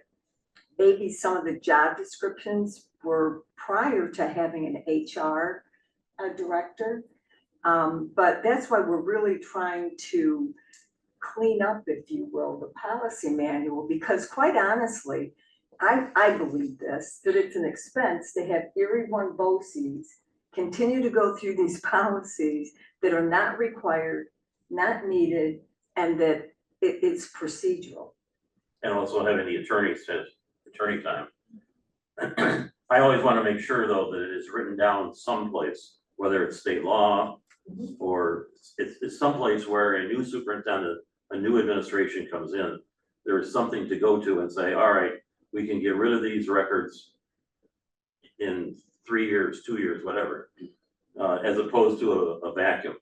maybe some of the job descriptions were prior to having an HR director. But that's why we're really trying to clean up, if you will, the policy manual, because quite honestly, I believe this, that it's an expense to have every one BOCES continue to go through these policies that are not required, not needed, and that it's procedural. And also having the attorney time. I always want to make sure though that it is written down someplace, whether it's state law or it's someplace where a new superintendent, a new administration comes in, there is something to go to and say, all right, we can get rid of these records in 3 years, 2 years, whatever, as opposed to a vacuum.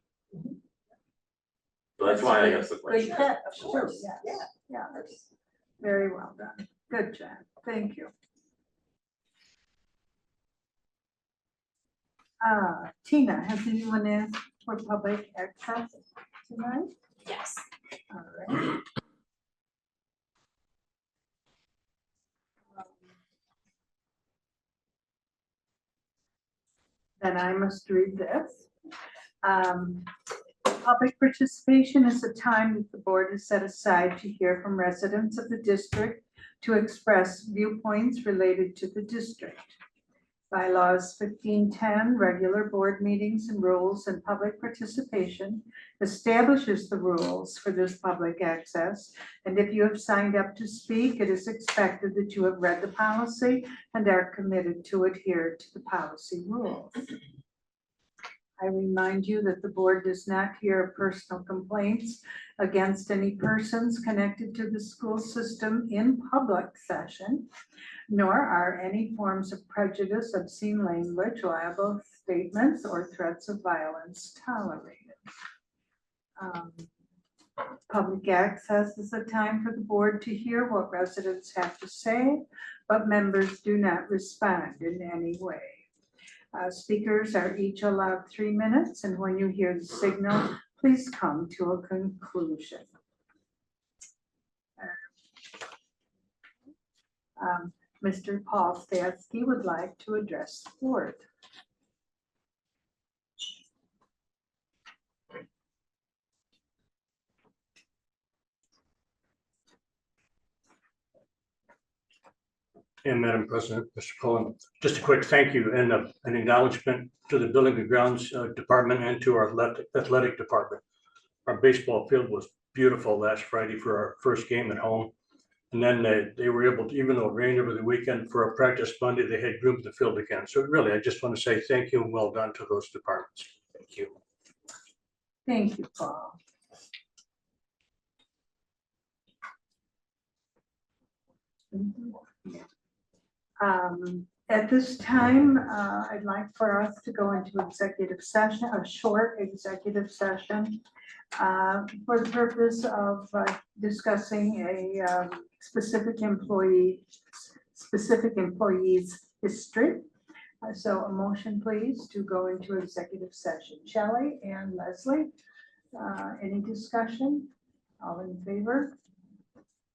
So that's why I asked the Good question. catch, Of too, course, yes. Yeah, that's very well done. Good job. Thank you. Tina, has anyone asked for public access tonight? Yes. All right. Then I must read this. Public participation is a time that the board has set aside to hear from residents of the district to express viewpoints related to the district. Bylaws 1510, regular board meetings and rules and public participation, establishes the rules for this public access. And if you have signed up to speak, it is expected that you have read the policy and are committed to adhere to the policy rules. I remind you that the board does not hear personal complaints against any persons connected to the school system in public session, nor are any forms of prejudice, obscene language, liable statements, or threats of violence tolerated. Public access is a time for the board to hear what residents have to say, but members do not respond in any way. Speakers are each allowed 3 minutes, and when you hear the signal, please come to a conclusion. Mr. Paul Statsky would like to address the board. And Madam President, Mr. Cullen, just a quick thank you and an acknowledgement to the Building and Grounds Department and to our athletic department. Our baseball field was beautiful last Friday for our first game at home. And then they were able to, even though it rained over the weekend, for a practice Monday, they had groomed the field again. So really, I just want to say thank you and well done to those departments. Thank you. Thank you, Paul. At this time, I'd like for us to go into executive session, a short executive session, for the purpose of discussing a specific employee's history. So a motion, please, to go into executive session. Shelley and Leslie, any discussion? All in favor?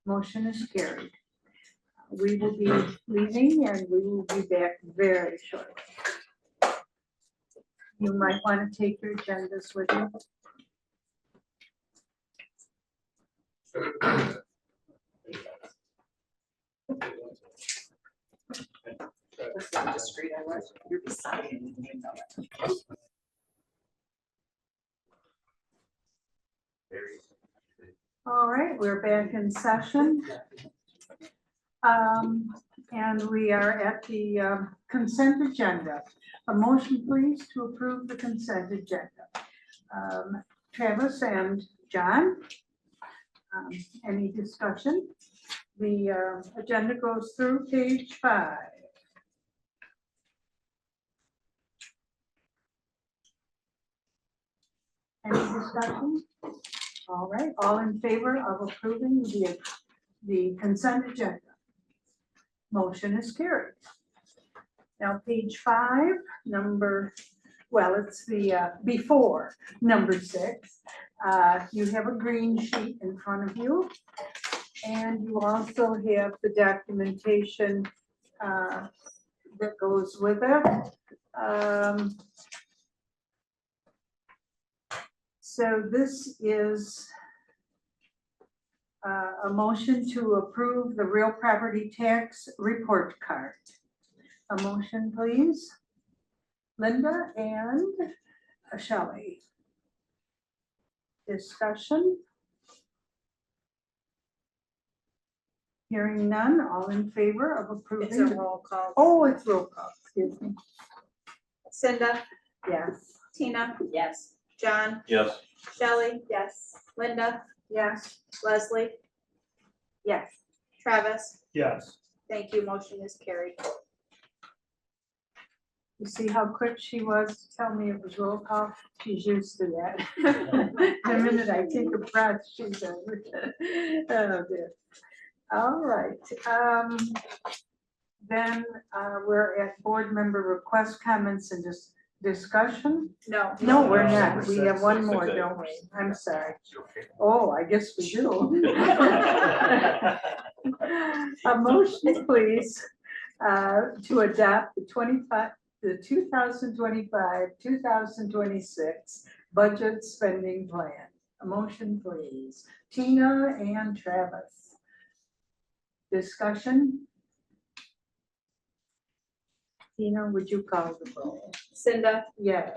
Motion is carried. We will be leaving and we will be back very shortly. You might want to take your agendas with you. That's not discreet, I was, you're beside me. All right, we're back in session. And we are at the consent agenda. A motion, please, to approve the consent agenda. Travis and John, any discussion? The agenda goes through page 5. Any discussion? All right, all in favor of approving the consent agenda? Motion is carried. Now, page 5, number well, it's the before number 6. You have a green sheet in front of you. And you also have the documentation that goes with it. So this is a motion to approve the real property tax report card. A motion, please. Linda and Shelley. Discussion? Hearing none, all in favor of approving? It's a roll call. Oh, it's roll call, excuse me. Cinda, Yes. Tina, Yes. John, Yes. Shelley. Yes. Linda, Yes. Leslie, Yes. Travis. Yes. Thank you. Motion is carried. You see how quick she was to tell me it was roll call? She's used to that. The minute I take a breath, she's over. Oh, dear. All right. Then we're at board member request, comments, and discussion. No. No, we're No, not. number We have six. one more, Okay. don't we? I'm sorry. Oh, I guess we do. A motion, please, to adopt the 2025-2026 budget spending plan. A motion, please. Tina and Travis. Discussion? Tina, would you call the roll? Cinda, Yes.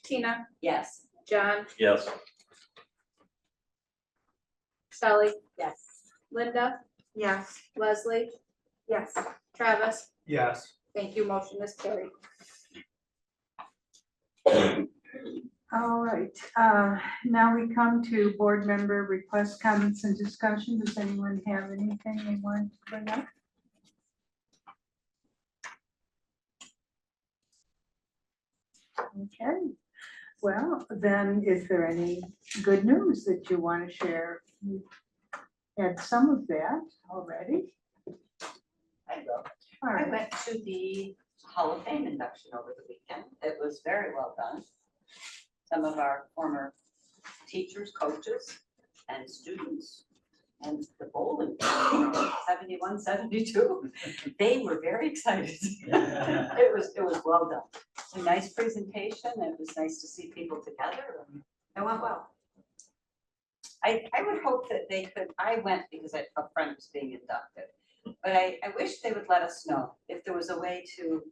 Tina, Yes. John, Yes. Shelley, Yes. Linda, Yes. Leslie, Yes. Travis. Yes. Thank you. Motion is carried. All right, now we come to board member request, comments, and discussion. Does anyone have anything they want to bring up? Okay, well, then is there any good news that you want to share? You had some of that already. I will. All I right, went to the Hall of Fame induction over the weekend. It was very well done. Some of our former teachers, coaches, and students, and the bowling, 71, 72, they were very excited. It was well done. It's a nice presentation. It was nice to see people together, and it went well. I would hope that they could, I went because a friend was being inducted, but I wish they would let us know if there was a way to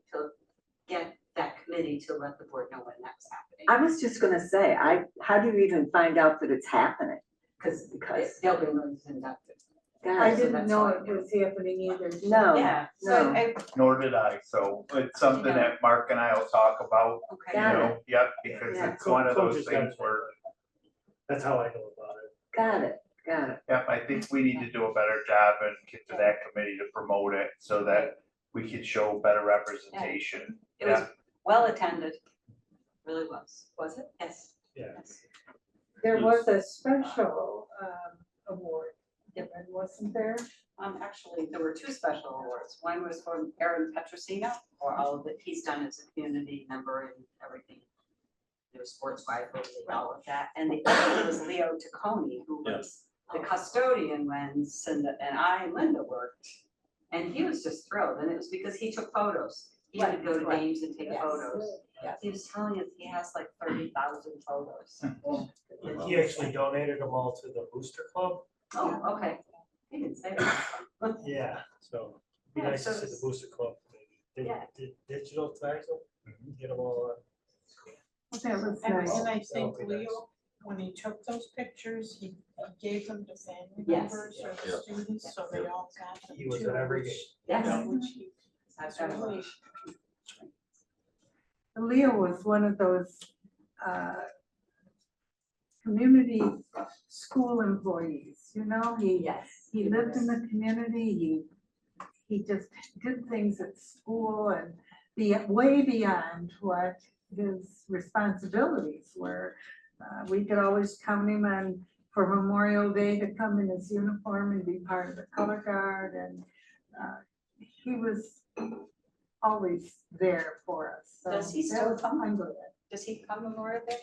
get that committee to let the board know when that's happening. I was just gonna say, how do you even find out that it's happening? Because Because- they'll be those inducted. I God, didn't that's know all I it do. was happening either. no, Yeah, so no. Nor did I, so it's something Yeah. that Mark and I will talk about, okay. you Got it. know, yep, because Yeah. it's one of those Coaches got things where, That's how I know about it. Got it, got it. yep, I think we need to do a better job and get to that committee to promote it so that we could show better representation. It was well attended, really was it? Yes. Yeah. Yes. There was a special award given, wasn't there? Actually, there were two special awards. One was for Aaron Petrosino for all of that he's done as a community member and everything. There was sports Bible, all of that. And the other was Leo Tacconi, who was the custodian when Cinda and I and Linda worked. And he was just thrilled. And it was because he took photos. He had to go to Right. games and take Yes. photos. Yes. He was telling us he has like 30,000 photos. And he actually donated them all to the Booster Club. Oh, okay. He didn't say that. Yeah, so it'd be Yeah, nice to so see the it's- Booster Club. Maybe. Yeah. Did digital tags them, get them all. That was And nice. and I That think would be nice. Leo, when he took those pictures, he gave them to family Yes. members or the Yeah. students, so they all got them He was too, at every which, game. Yes. which he I've was got a really bunch. Leo was one of those community school employees, you know, Yes. he lived in the community, he just did things at school and way beyond what his responsibilities were. We could always count him on for Memorial Day to come in his uniform and be part of the color guard, and he was always there for us. So Does he that still was- come? I'm good. Does he come Memorial Day,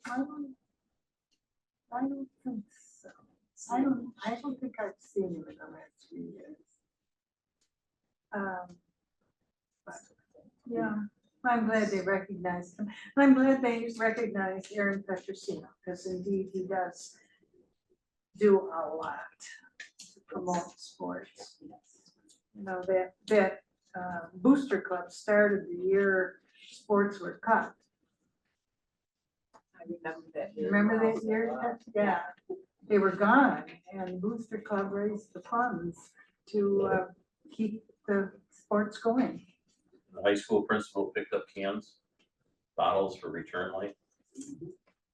Yolanda? I don't think so. I don't think I've seen him in the last few years. But, yeah, I'm glad they recognized him. I'm glad they recognized Aaron Petrosino, because indeed he does do a lot to promote sports. You know, that booster club started the year sports were cut. I remember that. year. Remember that year? Yeah, they were gone, and Booster Club raised the funds to keep the sports going. The high school principal picked up cans, bottles for return light.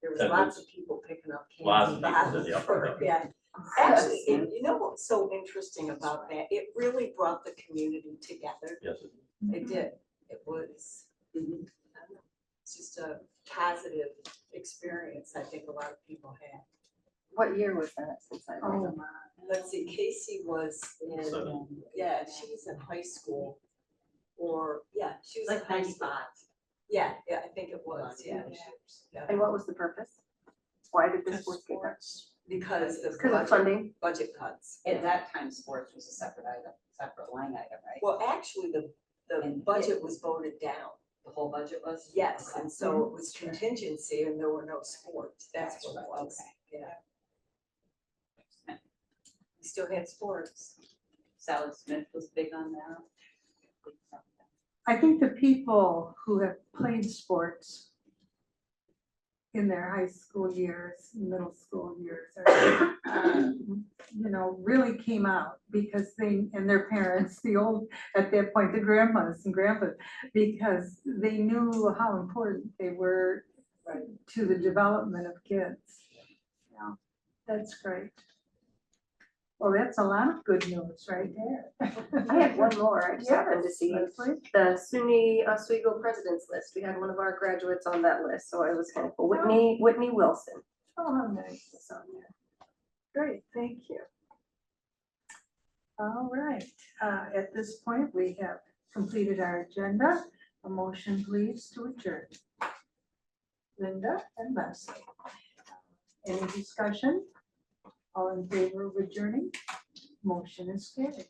There was That lots was- of people picking up Lots cans of and people did, bottles yeah. for, yeah. Actually, and you know what's so interesting about that? It really brought the community together. Yes, It did. It was, I don't know, it's just a positive experience I think a lot of people had. What year was that, since I don't Oh, know? my. Let's see, Casey was in, So- yeah, she was in high school. Or, yeah, she was in Like high 95. school. Yeah, I think it was, yeah. Yeah. And what was the purpose? Why did this Because sports get cut? sports. Because the Because of budget, funding? budget cuts. At that time, sports was a separate item, separate line item, right? Well, actually, the And- budget was voted down. The whole budget was? Yes, Okay. and so it was contingency and there were no sports. That's what it was. Okay. Yeah. We still had sports. Sally Smith was big on that. I think the people who have played sports in their high school years, middle school years, are, you know, really came out because and their parents, at that point, the grandmas and grandpas, because they knew how important they were to the development of kids. Yeah, that's great. Well, that's a lot of good news right there. I had one more, I just happened to see Yes, Leslie? the SUNY Oswego President's List. We had one of our graduates on that list, so I was kind of, Whitney Wilson. Oh, how nice. That's on there. Great, thank you. All right, at this point, we have completed our agenda. A motion, please, to adjourn. Linda and Leslie. Any discussion? All in favor of adjourning? Motion is carried.